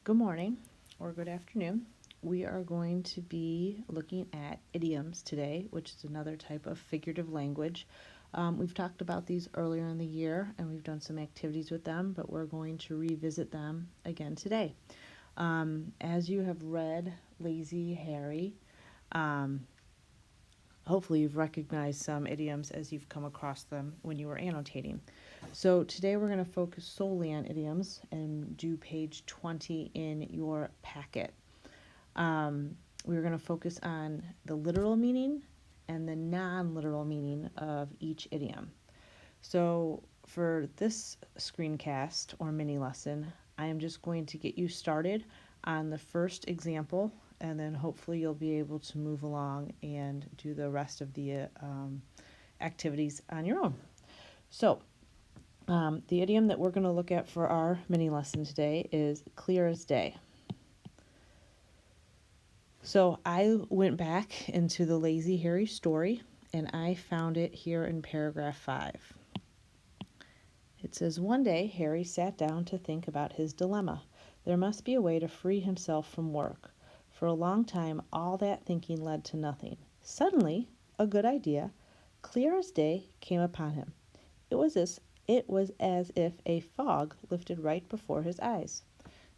Good morning or good afternoon. We are going to be looking at idioms today, which is another type of figurative language. We've talked about these earlier in the year and we've done some activities with them, but we're going to revisit them again today. As you have read Lazy Harry, hopefully you've recognized some idioms as you've come across them when you were annotating. So today we're going to focus solely on idioms and do page 20 in your packet. We're going to focus on the literal meaning and the non-literal meaning of each idiom. So for this screencast or mini lesson, I am just going to get you started on the first example, and then hopefully you'll be able to move along and do the rest of the activities on your own. So the idiom that we're going to look at for our mini lesson today is clear as day. So I went back into the Lazy Harry story and I found it here in paragraph 5. It says, one day Harry sat down to think about his dilemma. There must be a way to free himself from work. For a long time, all that thinking led to nothing. Suddenly, a good idea, clear as day, came upon him. It was as if a fog lifted right before his eyes.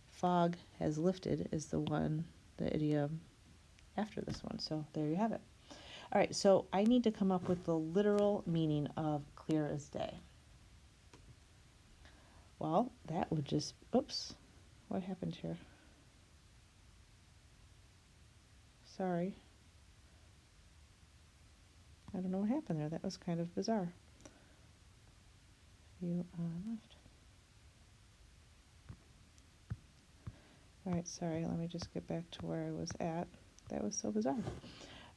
Fog has lifted is the idiom after this one. So there you have it. All right, so I need to come up with the literal meaning of clear as day. Well, that would just, oops, what happened here? Sorry. I don't know what happened there. That was kind of bizarre. You left. All right, sorry. Let me just get back to where I was at. That was so bizarre.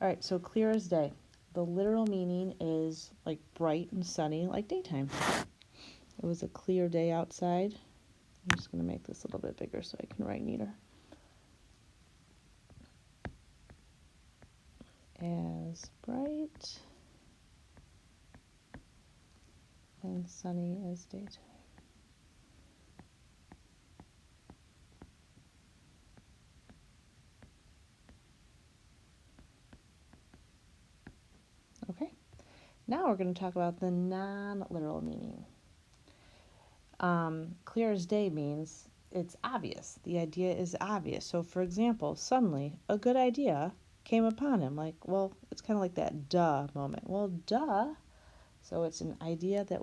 All right, so clear as day. The literal meaning is like bright and sunny, like daytime. It was a clear day outside. I'm just going to make this a little bit bigger so I can write neater. As bright and sunny as daytime. Okay, now we're going to talk about the non-literal meaning. Clear as day means it's obvious. The idea is obvious. So, for example, suddenly a good idea came upon him. Like, well, it's kind of like that duh moment. Well, duh. So it's an idea that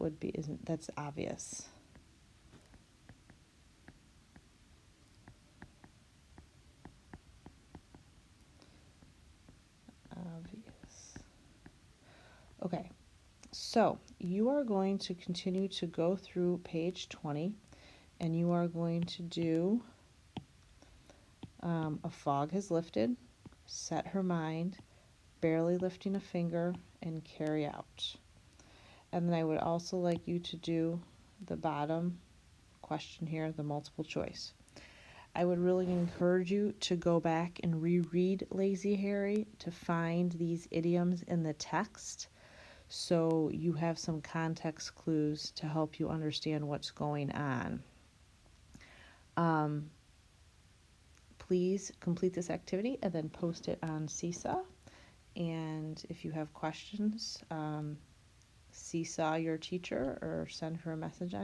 that's obvious. Obvious. Okay. So you are going to continue to go through page 20 and you are going to do a fog has lifted, set her mind, barely lifting a finger, and carry out. And then I would also like you to do the bottom question here, the multiple choice. I would really encourage you to go back and reread Lazy Harry to find these idioms in the text so you have some context clues to help you understand what's going on. Please complete this activity and then post it on Seesaw. And if you have questions, Seesaw your teacher or send her a message on